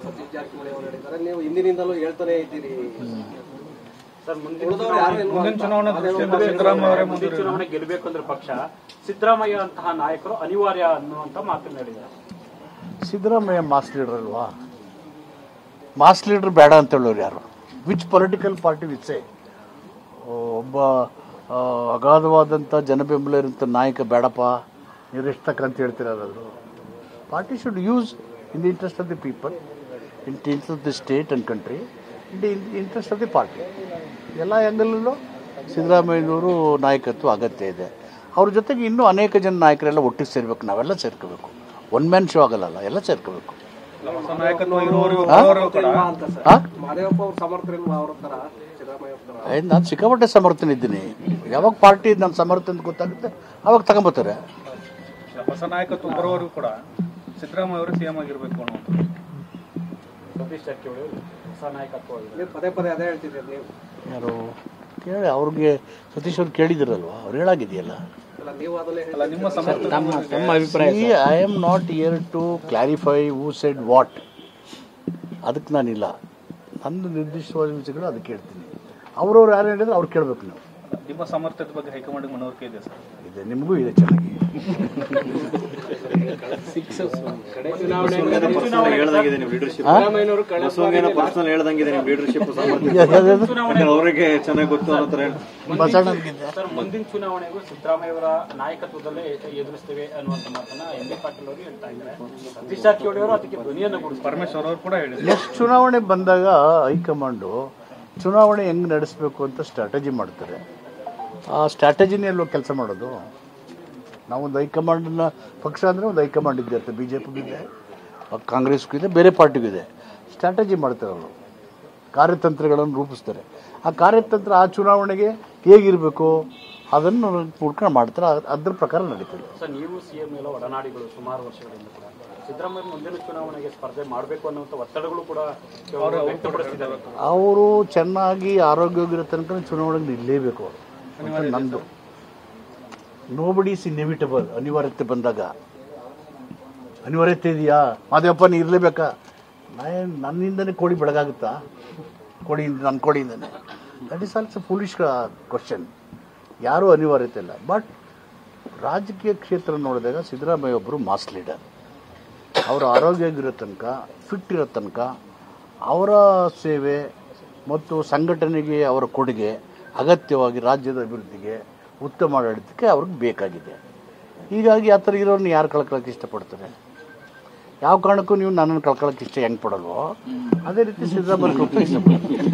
ಸತೀಶ್ ಜಾರಕಿಹೊಳಿ ಅವರು ಹೇಳಿದ್ದಾರೆ, ನೀವು ಹಿಂದಿನಿಂದಲೂ ಹೇಳ್ತಾನೆ ಇದ್ದೀರಿ ಸರ್, ಮುಂದಿನ ಚುನಾವಣೆ ಗೆಲ್ಲಬೇಕು ಅಂದ್ರೆ ಪಕ್ಷ ಸಿದ್ದರಾಮಯ್ಯ ಅಂತಹ ನಾಯಕರು ಅನಿವಾರ್ಯ ಅನ್ನುವಂತ ಮಾತನ್ನು ಹೇಳಿದ್ದಾರೆ. ಸಿದ್ದರಾಮಯ್ಯ ಮಾಸ್ ಲೀಡರ್ ಅಲ್ವಾ? ಮಾಸ್ ಲೀಡರ್ ಬೇಡ ಅಂತ ಹೇಳೋರು ಯಾರು? ವಿಚ್ ಪೊಲಿಟಿಕಲ್ ಪಾರ್ಟಿ ವಿಚ್ ಒಬ್ಬ ಅಗಾಧವಾದಂಥ ಜನಬೆಂಬಲ ಇರೋಂಥ ನಾಯಕ ಬೇಡಪ್ಪ ನಿರೀಕ್ಷಕ ಅಂತ ಹೇಳ್ತಿರೋದು. Party should use in the interest of the people, in the interest of the state and country, in the interest of the party. ಎಲ್ಲ ಆ್ಯಂಗಲಲ್ಲೂ ಸಿದ್ದರಾಮಯ್ಯನವರು ನಾಯಕತ್ವ ಅಗತ್ಯ ಇದೆ. ಅವ್ರ ಜೊತೆಗೆ ಇನ್ನೂ ಅನೇಕ ಜನ ನಾಯಕರೆಲ್ಲ ಒಟ್ಟಿಗೆ ಸೇರ್ಬೇಕು, ನಾವೆಲ್ಲ ಸೇರ್ಕೋಬೇಕು. ಒನ್ ಮ್ಯಾನ್ ಶೋ ಆಗಲ್ಲ, ಎಲ್ಲ ಸೇರ್ಕೋಬೇಕು. ನಾನು ಸಿಕ್ಕಾಪಟ್ಟೆ ಸಮರ್ಥನೆ ಇದ್ದೀನಿ. ಯಾವಾಗ ಪಾರ್ಟಿ ನನ್ನ ಸಮರ್ಥನೆ ಗೊತ್ತಾಗುತ್ತೆ ಅವಾಗ ತಗೊಂಬತ್ತಾರೆ. ಹೊಸ ನಾಯಕತ್ವ ಬರೋವರೆಗೂ ಕೂಡ ಸಿದ್ದರಾಮಯ್ಯ ಅವರು ಸಿಎಂ ಆಗಿರ್ಬೇಕು ಅನ್ನೋ ಸತೀಶ್ ಜಾರಕಿಹೊಳಿ ಹೊಸ ನಾಯಕತ್ವ ಪದೇ ಪದೇ ಅದೇ ಹೇಳ್ತಿದ್ದೀರಿ ನೀವು. ಯಾರು ಕೇಳಿ ಅವ್ರಿಗೆ ಸತೀಶ್ ಅವ್ರು ಕೇಳಿದಿರಲ್ವಾ? ಅವ್ರು ಹೇಳಾಗಿದೆಯಲ್ಲ. I am not here to clarify who said what. ಅದಕ್ಕೆ ನಾನಿಲ್ಲ. ನಂದು ನಿರ್ದಿಷ್ಟವಾದ ವಿಷಯಗಳು ಅದಕ್ಕೆ ಹೇಳ್ತೀನಿ. ಅವ್ರವ್ರು ಯಾರು ಹೇಳಿದ್ರೆ ಅವ್ರು ಕೇಳಬೇಕು. ನಾವು ನಿಮ್ಮ ಸಮರ್ಥತೆ ಬಗ್ಗೆ ಹೈಕಮಾಂಡ್ ಮನವರಿಕೆ ಇದೆ ಸರ್? ಇದೆ, ನಿಮಗೂ ಇದೆ ಚೆನ್ನಾಗಿ. ಅವರಿಗೆ ಚೆನ್ನಾಗಿ ಗೊತ್ತು ಅನ್ನೋ ಮುಂದಿನ ಚುನಾವಣೆಗೂ ಸಿದ್ದರಾಮಯ್ಯ ಅವರ ನಾಯಕತ್ವದಲ್ಲೇ ಎದುರಿಸ್ತೇವೆ ಅನ್ನುವಂತ ಮಾತನ್ನ ಎಂ ಬಿ ಪಾಟೀಲ್ ಅವರು ಹೇಳ್ತಾ ಇದ್ದಾರೆ. ಸತೀಶ್ ಜಾರಕಿಹೊಳಿ ಅವರು ಅದಕ್ಕೆ ಧ್ವನಿಯನ್ನು ಕೊಡಿಸಿ ಪರಮೇಶ್ವರ್ ಅವರು ಕೂಡ ಹೇಳಿದ್ದಾರೆ. ನೆಕ್ಸ್ಟ್ ಚುನಾವಣೆ ಬಂದಾಗ ಹೈಕಮಾಂಡು ಚುನಾವಣೆ ಹೆಂಗೆ ನಡೆಸಬೇಕು ಅಂತ ಸ್ಟ್ರಾಟಜಿ ಮಾಡ್ತಾರೆ. ಆ ಸ್ಟ್ರಾಟಜಿನೇ ಅಲ್ವ ಕೆಲಸ ಮಾಡೋದು. ನಾವೊಂದು ಹೈಕಮಾಂಡನ್ನ ಪಕ್ಷ ಅಂದರೆ ಒಂದು ಹೈಕಮಾಂಡ್ ಇದ್ದಿರುತ್ತೆ. ಬಿ ಜೆ ಪಿಗೂ ಇದೆ, ಕಾಂಗ್ರೆಸ್ಗೂ ಇದೆ, ಬೇರೆ ಪಾರ್ಟಿಗೂ ಇದೆ. ಸ್ಟ್ರಾಟಜಿ ಮಾಡ್ತಾರೆ ಅವರು, ಕಾರ್ಯತಂತ್ರಗಳನ್ನು ರೂಪಿಸ್ತಾರೆ. ಆ ಕಾರ್ಯತಂತ್ರ ಆ ಚುನಾವಣೆಗೆ ಹೇಗಿರಬೇಕು ಅದನ್ನು ನೋಡ್ಕೊಂಡು ಮಾಡ್ತಾರೆ. ಅದ್ರ ಪ್ರಕಾರ ನಡೀತದೆ. ಸರ್, ನೀವು ಸಿಎಂ ಎಲ್ಲ ಒಡನಾಡಿಗಳು ಸುಮಾರು ವರ್ಷಗಳಿಂದ ಕೂಡ ಸಿದ್ದರಾಮಯ್ಯ ಮುಂದಿನ ಚುನಾವಣೆಗೆ ಸ್ಪರ್ಧೆ ಮಾಡಬೇಕು ಅನ್ನುವಂಥ ಒತ್ತಡಗಳು ಕೂಡ ವ್ಯಕ್ತಪಡಿಸಿದ್ದಾರೆ. ಅವರು ಚೆನ್ನಾಗಿ ಆರೋಗ್ಯವಾಗಿರೋ ತನಕ ಚುನಾವಣೆಗೆ ನಿಲ್ಲೇಬೇಕು. ಅವರು ನಂದು ನೋಬಡಿ ಇಸ್ ಇನ್ಎವಿಟಬಲ್. ಅನಿವಾರ್ಯತೆ ಬಂದಾಗ ಅನಿವಾರ್ಯತೆ ಇದೆಯಾ ಮಾದೇವಪ್ಪ ನೀ ಇರಲೇಬೇಕಾ? ನನ್ನಿಂದನೇ ಕೋಡಿ ಬೆಳಗಾಗುತ್ತಾ? ನನ್ನ ಕೋಡಿಯಿಂದನೇ. That is also foolish question. ಯಾರೂ ಅನಿವಾರ್ಯತೆ ಇಲ್ಲ. ಬಟ್ ರಾಜಕೀಯ ಕ್ಷೇತ್ರ ನೋಡಿದಾಗ ಸಿದ್ದರಾಮಯ್ಯ ಒಬ್ಬರು ಮಾಸ್ ಲೀಡರ್. ಅವರ ಆರೋಗ್ಯ ಇರೋ ತನಕ, ಫಿಟ್ ಇರೋ ತನಕ ಅವರ ಸೇವೆ ಮತ್ತು ಸಂಘಟನೆಗೆ ಅವರ ಕೊಡುಗೆ ಅಗತ್ಯವಾಗಿ ರಾಜ್ಯದ ಅಭಿವೃದ್ಧಿಗೆ, ಉತ್ತಮ ಆಡಳಿತಕ್ಕೆ ಅವ್ರಿಗೆ ಬೇಕಾಗಿದೆ. ಹೀಗಾಗಿ ಆ ಥರ ಇರೋರನ್ನ ಯಾರು ಕಳ್ಕೊಳ್ಳೋಕೆ ಇಷ್ಟಪಡ್ತಾರೆ? ಯಾವ ಕಾರಣಕ್ಕೂ ನೀವು ನನ್ನನ್ನು ಕಳ್ಕೊಳ್ಳೋಕೆ ಹೆಂಗೆ ಪಡಲ್ವೋ ಅದೇ ರೀತಿ ಸಿದ್ದರಾಮಯ್ಯ ಇಷ್ಟಪಡ್ತಾರೆ.